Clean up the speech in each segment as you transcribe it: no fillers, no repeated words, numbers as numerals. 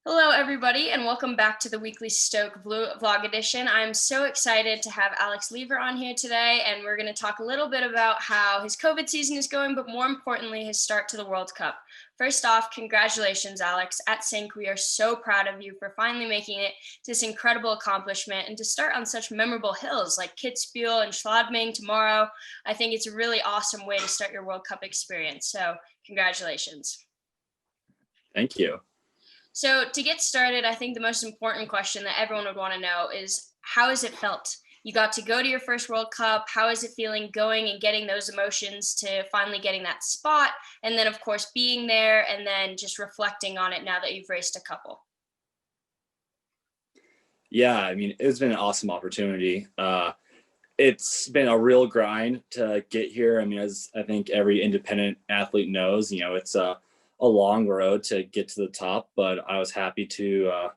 Hello, everybody, and welcome back to the weekly Stoke vlog edition. I'm so excited to have Alex Leever on here today, and we're going to talk a little bit about how his COVID season is going, but more importantly, his start to the World Cup. First off, congratulations, Alex. At Sync, we are so proud of you for finally making it to this incredible accomplishment and to start on such memorable hills like Kitzbühel and Schladming tomorrow. I think it's a really awesome way to start your World Cup experience. So, congratulations. Thank you. So to get started, I think the most important question that everyone would want to know is, how has it felt? You got to go to your first World Cup. How is it feeling going and getting those emotions to finally getting that spot? And then, of course, being there and then just reflecting on it now that you've raced a couple. Yeah, I mean, it's been an awesome opportunity. It's been a real grind to get here. I mean, as I think every independent athlete knows, it's a long road to get to the top, but I was happy to,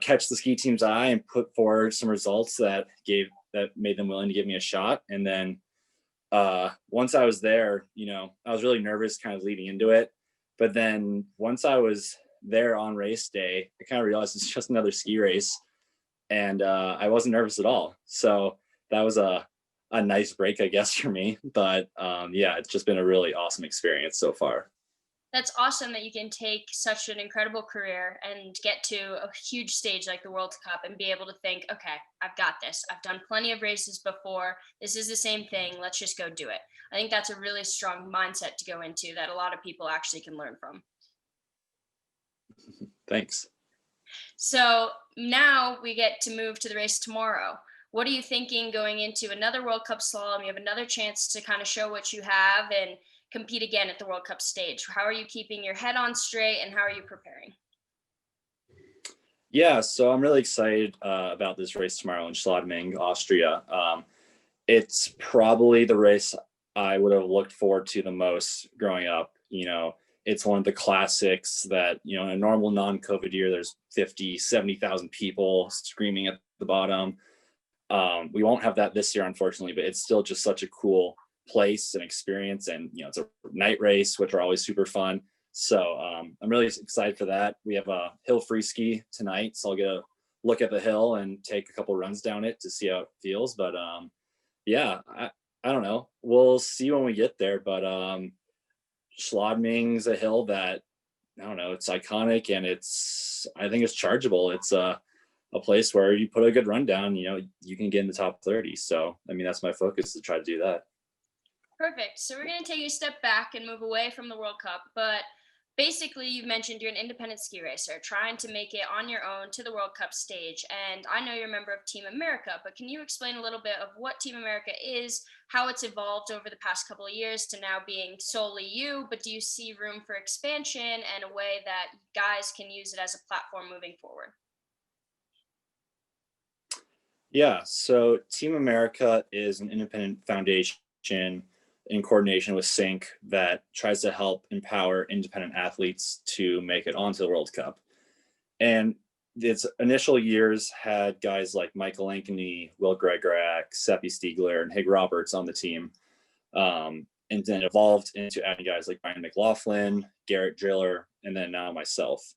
catch the ski team's eye and put forward some results that made them willing to give me a shot. And then once I was there, I was really nervous kind of leading into it. But then once I was there on race day, I kind of realized it's just another ski race. And I wasn't nervous at all. So that was a nice break, I guess, for me. But yeah, it's just been a really awesome experience so far. That's awesome that you can take such an incredible career and get to a huge stage like the World Cup and be able to think, okay, I've got this. I've done plenty of races before. This is the same thing. Let's just go do it. I think that's a really strong mindset to go into that a lot of people actually can learn from. Thanks. So now we get to move to the race tomorrow. What are you thinking going into another World Cup slalom? You have another chance to kind of show what you have and compete again at the World Cup stage. How are you keeping your head on straight and how are you preparing? Yeah, so I'm really excited about this race tomorrow in Schladming, Austria. It's probably the race I would have looked forward to the most growing up. It's one of the classics that, in a normal non-COVID year, there's 50, 70,000 people screaming at the bottom. We won't have that this year, unfortunately, but it's still just such a cool place and experience. And, it's a night race, which are always super fun. So I'm really excited for that. We have a hill free ski tonight. So I'll get a look at the hill and take a couple runs down it to see how it feels. But yeah, I don't know. We'll see when we get there. But Schladming's a hill that, I don't know, it's iconic and I think it's chargeable. It's a place where you put a good run down, you can get in the top 30. So, I mean, that's my focus, to try to do that. Perfect. So we're going to take a step back and move away from the World Cup. But basically, you've mentioned you're an independent ski racer trying to make it on your own to the World Cup stage. And I know you're a member of Team America, but can you explain a little bit of what Team America is, how it's evolved over the past couple of years to now being solely you? But do you see room for expansion and a way that guys can use it as a platform moving forward? Yeah, so Team America is an independent foundation in coordination with Sync that tries to help empower independent athletes to make it onto the World Cup. And its initial years had guys like Michael Ankeny, Will Gregorak, Seppi Stiegler, and Hig Roberts on the team. And then evolved into adding guys like Brian McLaughlin, Garrett Driller, and then now myself.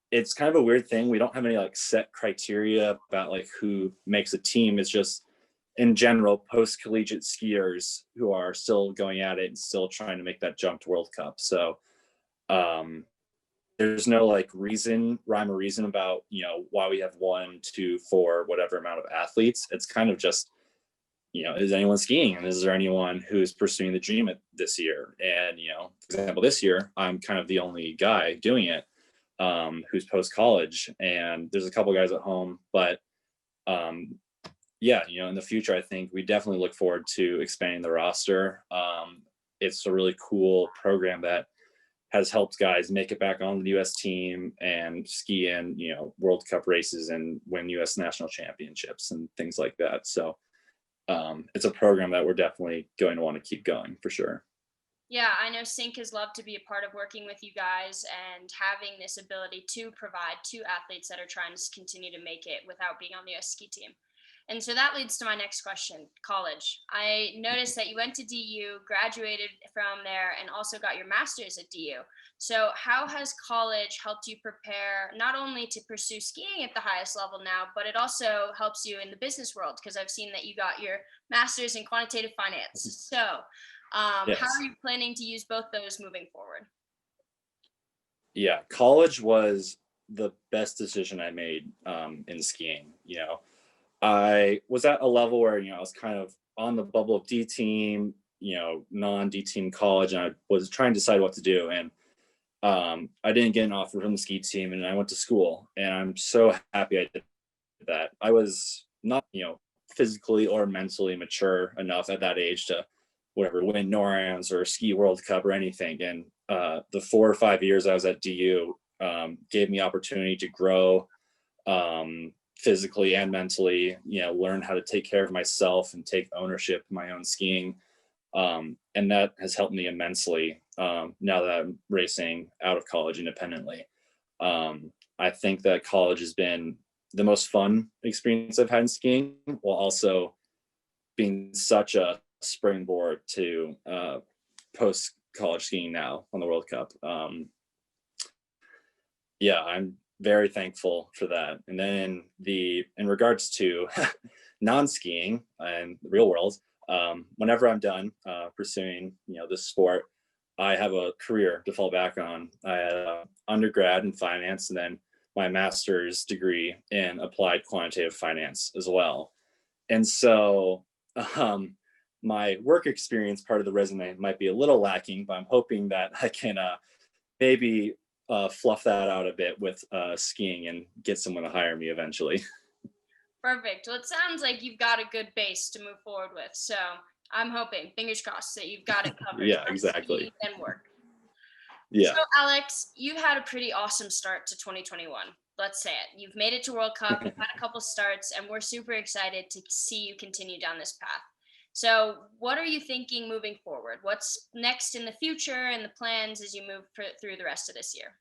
It's kind of a weird thing. We don't have any set criteria about who makes a team. It's just, in general, post-collegiate skiers who are still going at it and still trying to make that jump to World Cup. So there's no rhyme or reason about, why we have 1, 2, 4, whatever amount of athletes. It's kind of just, is anyone skiing? And is there anyone who's pursuing the dream this year? And, for example, this year, I'm kind of the only guy doing it who's post-college. And there's a couple guys at home, but yeah, in the future, I think we definitely look forward to expanding the roster. It's a really cool program that has helped guys make it back on the U.S. team and ski in, World Cup races and win U.S. national championships and things like that. So it's a program that we're definitely going to want to keep going for sure. Yeah, I know Sync has loved to be a part of working with you guys and having this ability to provide to athletes that are trying to continue to make it without being on the US ski team. And so that leads to my next question, college. I noticed that you went to DU, graduated from there, and also got your master's at DU. So, how has college helped you prepare not only to pursue skiing at the highest level now, but it also helps you in the business world? Because I've seen that you got your master's in quantitative finance. So, how are Yes. you planning to use both those moving forward? Yeah, college was the best decision I made in skiing. I was at a level where I was kind of on the bubble of D team, non D team college, and I was trying to decide what to do. And I didn't get an offer from the ski team, and I went to school. And I'm so happy I did that. I was not, physically or mentally mature enough at that age to whatever win NORAMs or ski World Cup or anything. And the 4 or 5 years I was at DU gave me opportunity to grow physically and mentally. Learn how to take care of myself and take ownership of my own skiing. And that has helped me immensely now that I'm racing out of college independently. I think that college has been the most fun experience I've had in skiing, while also being such a springboard to post college skiing now on the World Cup. Yeah, I'm very thankful for that. And then in regards to non-skiing and the real world, whenever I'm done pursuing this sport, I have a career to fall back on. I had undergrad in finance and then my master's degree in applied quantitative finance as well. And so um, my work experience part of the resume might be a little lacking, but I'm hoping that I can maybe fluff that out a bit with skiing and get someone to hire me eventually. Perfect. Well, it sounds like you've got a good base to move forward with. So, I'm hoping, fingers crossed, that you've got it covered Yeah, for skiing exactly. and work. So, Yeah. Alex, you've had a pretty awesome start to 2021. Let's say it. You've made it to World Cup, you've had a couple starts, and we're super excited to see you continue down this path. So, what are you thinking moving forward? What's next in the future and the plans as you move through the rest of this year?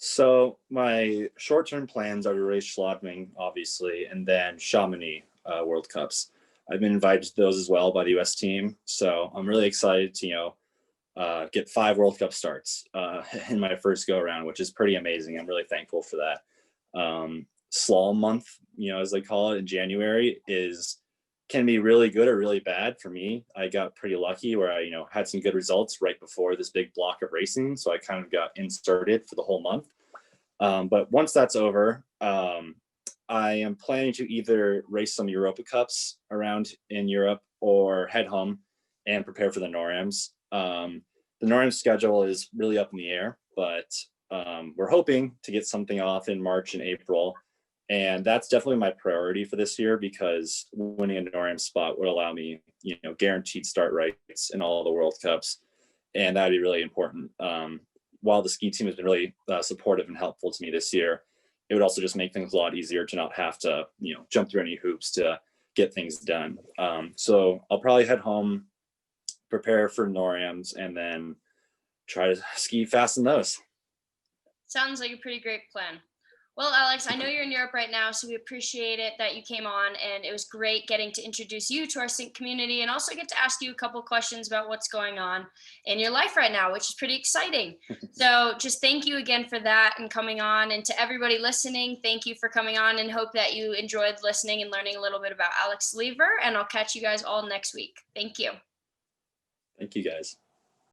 So my short-term plans are to race Schladming, obviously, and then Chamonix World Cups. I've been invited to those as well by the U.S. team, so I'm really excited to get 5 World Cup starts in my first go around, which is pretty amazing. I'm really thankful for that. Slalom month, as they call it in January, is can be really good or really bad for me. I got pretty lucky where I, had some good results right before this big block of racing, so I kind of got inserted for the whole month. But once that's over, I am planning to either race some Europa Cups around in Europe or head home and prepare for the NORAMs. The NORAM schedule is really up in the air, but we're hoping to get something off in March and April. And that's definitely my priority for this year because winning a NORAM spot would allow me, guaranteed start rights in all the World Cups. And that'd be really important. While the ski team has been really supportive and helpful to me this year, it would also just make things a lot easier to not have to, jump through any hoops to get things done. So I'll probably head home, prepare for NORAMs, and then try to ski fast in those. Sounds like a pretty great plan. Well, Alex, I know you're in Europe right now, so we appreciate it that you came on, and it was great getting to introduce you to our sync community and also get to ask you a couple questions about what's going on in your life right now, which is pretty exciting. So, just thank you again for that and coming on. And to everybody listening, thank you for coming on and hope that you enjoyed listening and learning a little bit about Alex Leever. And I'll catch you guys all next week. Thank you. Thank you guys.